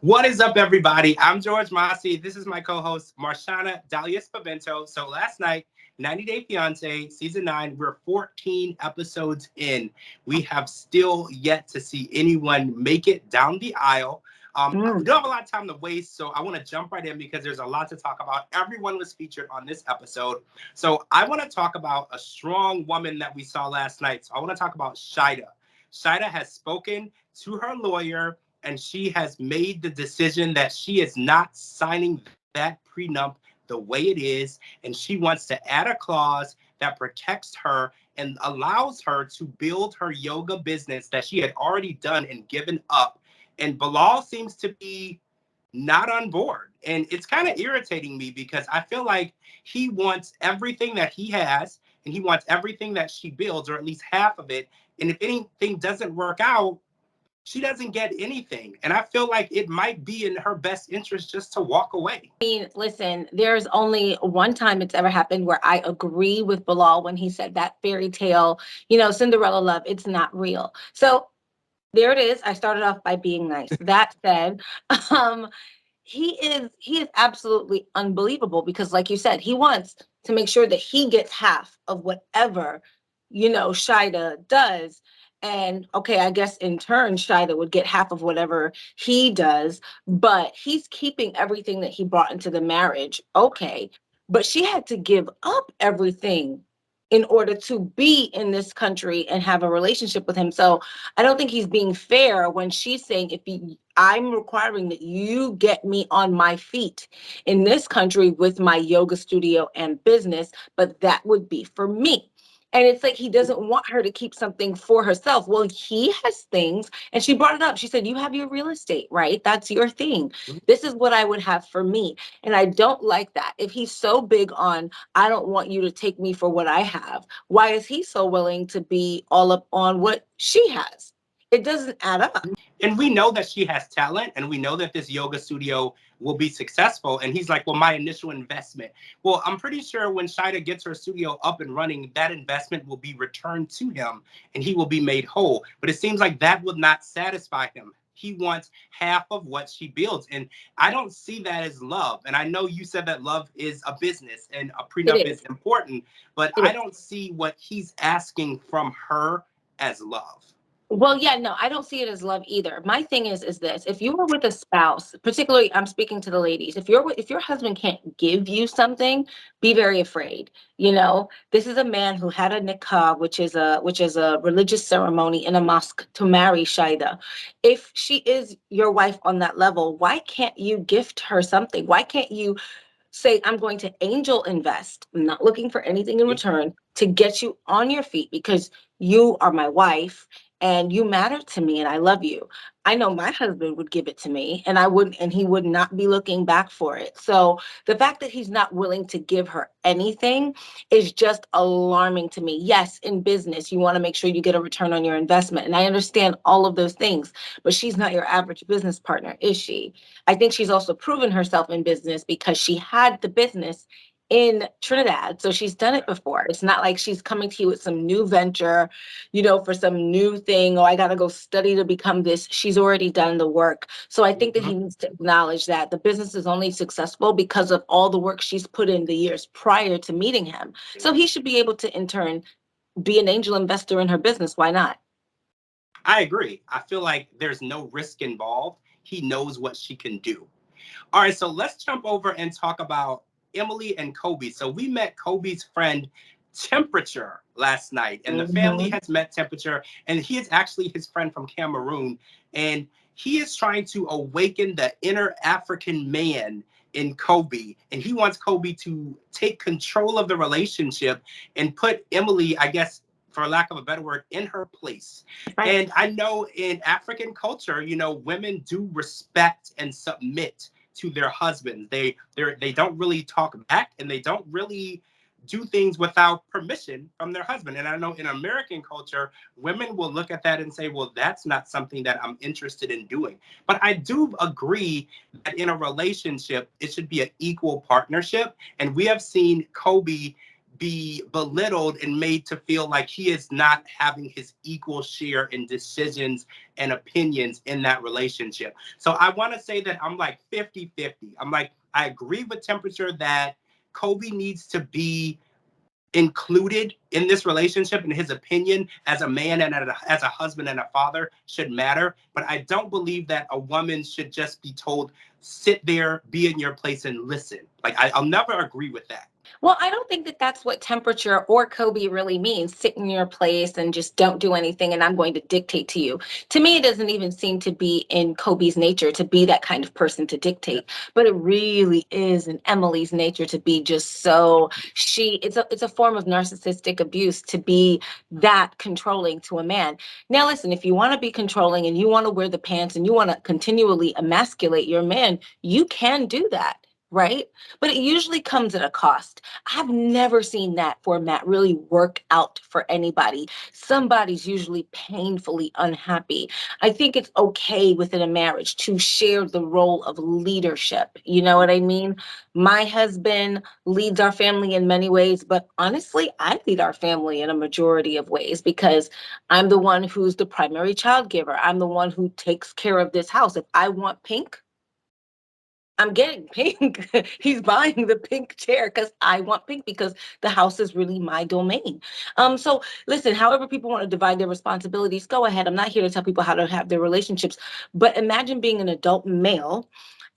What is up, everybody? I'm George Mossey. This is my co-host, Marshana Dahlia. So last night, 90 Day Fiance, Season 9, we're 14 episodes in. We have still yet to see anyone make it down the aisle. We don't have a lot of time to waste, so I want to jump right in because there's a lot to talk about. Everyone was featured on this episode. So I want to talk about a strong woman that we saw last night. So I want to talk about Chida. Chida has spoken to her lawyer, and she has made the decision that she is not signing that prenup the way it is, and she wants to add a clause that protects her and allows her to build her yoga business that she had already done and given up. And Bilal seems to be not on board. And it's kind of irritating me because I feel like he wants everything that he has and he wants everything that she builds, or at least half of it. And if anything doesn't work out, she doesn't get anything. And I feel like it might be in her best interest just to walk away. I mean, listen, there's only one time it's ever happened where I agree with Bilal when he said that fairy tale, Cinderella love, it's not real. So there it is. I started off by being nice. That said, um, he is absolutely unbelievable because, like you said, he wants to make sure that he gets half of whatever, Shida does. And okay, I guess in turn, Shida would get half of whatever he does, but he's keeping everything that he brought into the marriage. Okay. But she had to give up everything in order to be in this country and have a relationship with him. So I don't think he's being fair when she's saying, I'm requiring that you get me on my feet in this country with my yoga studio and business, but that would be for me. And it's like he doesn't want her to keep something for herself. Well, he has things, and she brought it up. She said, "You have your real estate, right? That's your thing. This is what I would have for me." And I don't like that. If he's so big on, I don't want you to take me for what I have, why is he so willing to be all up on what she has? It doesn't add up. And we know that she has talent, and we know that this yoga studio will be successful. And he's like, well, my initial investment. Well, I'm pretty sure when Shida gets her studio up and running, that investment will be returned to him and he will be made whole. But it seems like that would not satisfy him. He wants half of what she builds. And I don't see that as love. And I know you said that love is a business and a prenup is important, but It I is. don't see what he's asking from her as love. Well, yeah, no, I don't see it as love either. My thing is this: if you are with a spouse, particularly, I'm speaking to the ladies. If your husband can't give you something, be very afraid. This is a man who had a nikah, which is a religious ceremony in a mosque to marry Shida. If she is your wife on that level, why can't you gift her something? Why can't you say, I'm going to angel invest, I'm not looking for anything in return, to get you on your feet because you are my wife and you matter to me and I love you. I know my husband would give it to me and I wouldn't, and he would not be looking back for it. So the fact that he's not willing to give her anything is just alarming to me. Yes, in business, you want to make sure you get a return on your investment. And I understand all of those things, but she's not your average business partner, is she? I think she's also proven herself in business because she had the business in Trinidad. So she's done it before. It's not like she's coming to you with some new venture, for some new thing. Oh, I got to go study to become this. She's already done the work. So I think that he Mhm. needs to acknowledge that the business is only successful because of all the work she's put in the years prior to meeting him. So he should be able to, in turn, be an angel investor in her business. Why not? I agree. I feel like there's no risk involved. He knows what she can do. All right, so let's jump over and talk about Emily and Kobe. So we met Kobe's friend Temperature last night, and the family Mhm. has met Temperature, and he is actually his friend from Cameroon, and he is trying to awaken the inner African man in Kobe, and he wants Kobe to take control of the relationship and put Emily, I guess, for lack of a better word, in her place. Right. And I know in African culture, women do respect and submit to their husbands. They don't really talk back, and they don't really do things without permission from their husband. And I know in American culture, women will look at that and say, well, that's not something that I'm interested in doing. But I do agree that in a relationship, it should be an equal partnership. And we have seen Kobe be belittled and made to feel like he is not having his equal share in decisions and opinions in that relationship. So I want to say that I'm like 50-50. I'm like, I agree with Temperature that Kobe needs to be included in this relationship, and his opinion as a man and as a husband and a father should matter. But I don't believe that a woman should just be told, sit there, be in your place, and listen. Like, I'll never agree with that. Well, I don't think that that's what Temperature or Kobe really means. Sit in your place and just don't do anything, and I'm going to dictate to you. To me, it doesn't even seem to be in Kobe's nature to be that kind of person to dictate. But it really is in Emily's nature to be just so it's a form of narcissistic abuse to be that controlling to a man. Now, listen, if you want to be controlling and you want to wear the pants and you want to continually emasculate your man, you can do that. Right. But it usually comes at a cost. I've never seen that format really work out for anybody. Somebody's usually painfully unhappy. I think it's okay within a marriage to share the role of leadership. You know what I mean? My husband leads our family in many ways, but honestly, I lead our family in a majority of ways because I'm the one who's the primary child giver. I'm the one who takes care of this house. If I want pink, I'm getting pink. He's buying the pink chair because I want pink because the house is really my domain. So listen, however people want to divide their responsibilities, go ahead. I'm not here to tell people how to have their relationships, but imagine being an adult male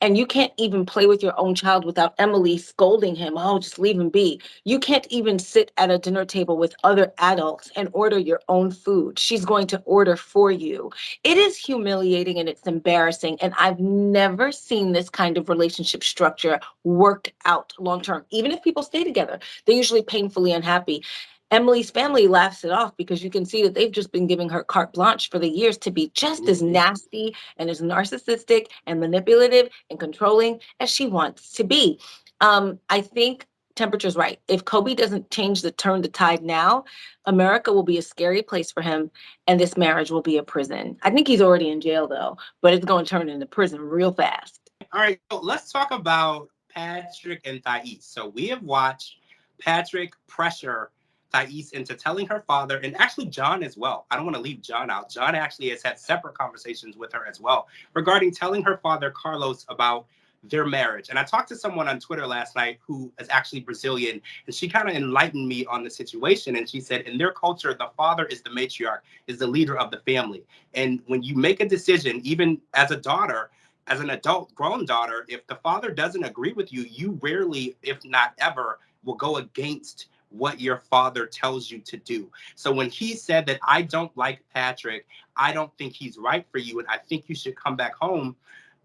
and you can't even play with your own child without Emily scolding him. Oh, just leave him be. You can't even sit at a dinner table with other adults and order your own food. She's going to order for you. It is humiliating and it's embarrassing. And I've never seen this kind of relationship structure work out long term. Even if people stay together, they're usually painfully unhappy. Emily's family laughs it off because you can see that they've just been giving her carte blanche for the years to be just as nasty and as narcissistic and manipulative and controlling as she wants to be. I think Temperature's right. If Kobe doesn't turn the tide now, America will be a scary place for him and this marriage will be a prison. I think he's already in jail though, but it's going to turn into prison real fast. All right, so let's talk about Patrick and Thais. So we have watched Patrick pressure Thais into telling her father, and actually John as well. I don't want to leave John out. John actually has had separate conversations with her as well regarding telling her father, Carlos, about their marriage. And I talked to someone on Twitter last night who is actually Brazilian, and she kind of enlightened me on the situation. And she said, in their culture, the father is the matriarch, is the leader of the family. And when you make a decision, even as a daughter, as an adult grown daughter, if the father doesn't agree with you, you rarely, if not ever, will go against what your father tells you to do. So when he said that, I don't like Patrick, I don't think he's right for you, and I think you should come back home,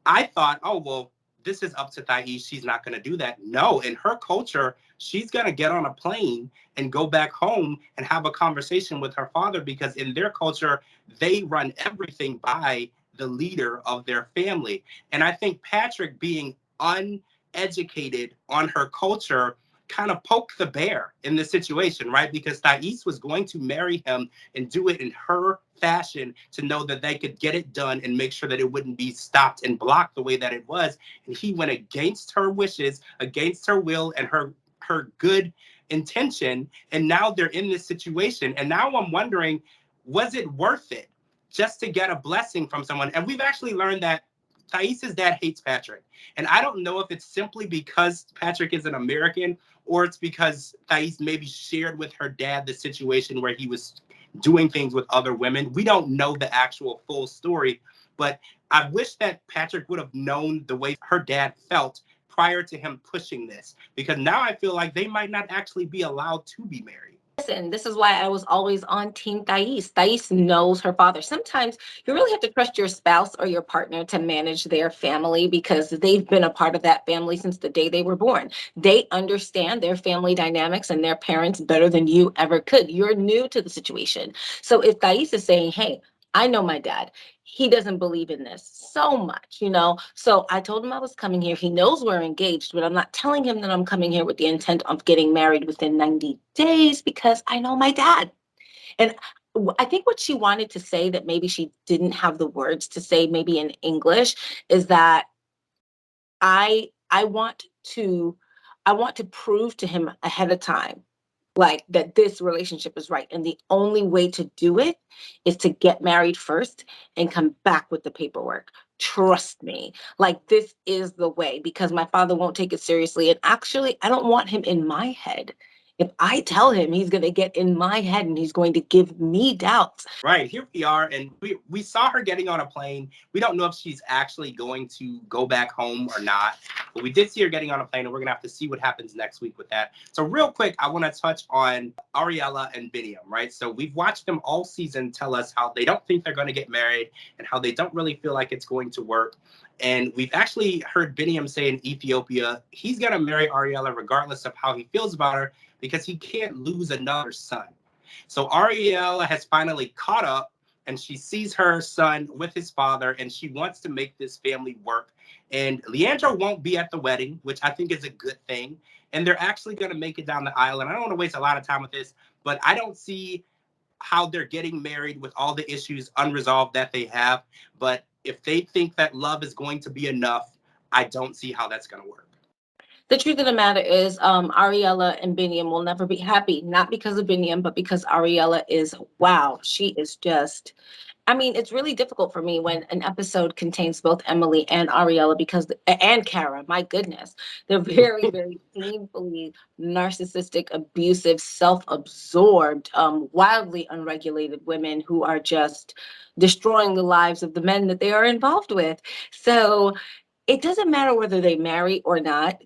I thought, oh, well, this is up to Thais. She's not going to do that. No, in her culture, she's going to get on a plane and go back home and have a conversation with her father, because in their culture, they run everything by the leader of their family. And I think Patrick, being uneducated on her culture, kind of poked the bear in this situation, right? Because Thais was going to marry him and do it in her fashion to know that they could get it done and make sure that it wouldn't be stopped and blocked the way that it was. And he went against her wishes, against her will, and her good intention. And now they're in this situation. And now I'm wondering, was it worth it just to get a blessing from someone? And we've actually learned that Thais's dad hates Patrick. And I don't know if it's simply because Patrick is an American, or it's because Thais maybe shared with her dad the situation where he was doing things with other women. We don't know the actual full story, but I wish that Patrick would have known the way her dad felt prior to him pushing this, because now I feel like they might not actually be allowed to be married. Listen, this is why I was always on Team Thais. Thais knows her father. Sometimes you really have to trust your spouse or your partner to manage their family because they've been a part of that family since the day they were born. They understand their family dynamics and their parents better than you ever could. You're new to the situation. So if Thais is saying, hey, I know my dad. He doesn't believe in this so much, you know. So I told him I was coming here. He knows we're engaged, but I'm not telling him that I'm coming here with the intent of getting married within 90 days because I know my dad. And I think what she wanted to say that maybe she didn't have the words to say, maybe in English, is that I want to prove to him ahead of time like that this relationship is right. And the only way to do it is to get married first and come back with the paperwork. Trust me. Like this is the way because my father won't take it seriously. And actually, I don't want him in my head. If I tell him, he's going to get in my head and he's going to give me doubts. Right, here we are, and we saw her getting on a plane. We don't know if she's actually going to go back home or not, but we did see her getting on a plane, and we're gonna have to see what happens next week with that. So real quick, I want to touch on Ariella and Binyam, right? So we've watched them all season tell us how they don't think they're going to get married and how they don't really feel like it's going to work. And we've actually heard Binyam say in Ethiopia he's gonna marry Ariella regardless of how he feels about her because he can't lose another son. So Ariella has finally caught up and she sees her son with his father and she wants to make this family work. And Leandro won't be at the wedding, which I think is a good thing. And they're actually going to make it down the aisle. And I don't want to waste a lot of time with this, but I don't see how they're getting married with all the issues unresolved that they have. But if they think that love is going to be enough, I don't see how that's going to work. The truth of the matter is, Ariella and Binyam will never be happy, not because of Binyam, but because Ariella is, wow, she is just, I mean, it's really difficult for me when an episode contains both Emily and Ariella because, and Kara, my goodness, they're very, very painfully narcissistic, abusive, self-absorbed, wildly unregulated women who are just destroying the lives of the men that they are involved with. So it doesn't matter whether they marry or not.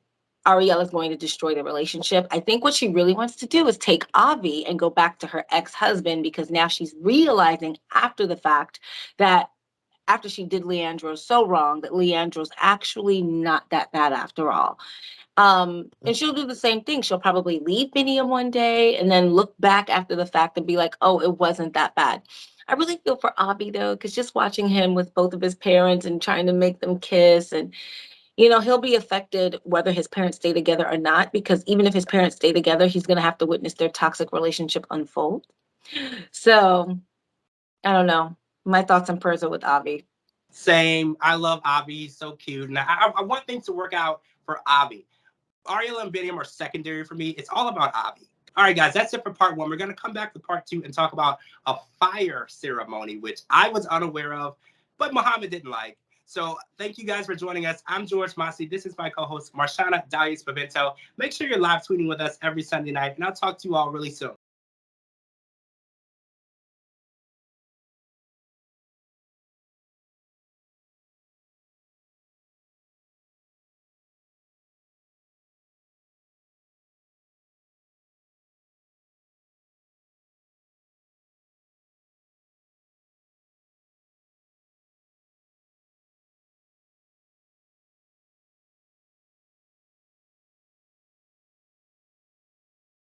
Ariella is going to destroy the relationship. I think what she really wants to do is take Avi and go back to her ex-husband because now she's realizing after the fact that after she did Leandro so wrong, that Leandro's actually not that bad after all. And she'll do the same thing. She'll probably leave Binyam one day and then look back after the fact and be like, oh, it wasn't that bad. I really feel for Avi though, because just watching him with both of his parents and trying to make them kiss and he'll be affected whether his parents stay together or not, because even if his parents stay together, he's going to have to witness their toxic relationship unfold. So, I don't know. My thoughts and prayers are with Avi. Same. I love Avi. He's so cute. And I want things to work out for Avi. Ariel and Binyam are secondary for me. It's all about Avi. All right, guys, that's it for part one. We're going to come back with part two and talk about a fire ceremony, which I was unaware of, but Muhammad didn't like. So thank you guys for joining us. I'm George Mossey. This is my co-host, Marshana Dahlia. Make sure you're live tweeting with us every Sunday night, and I'll talk to you all really soon.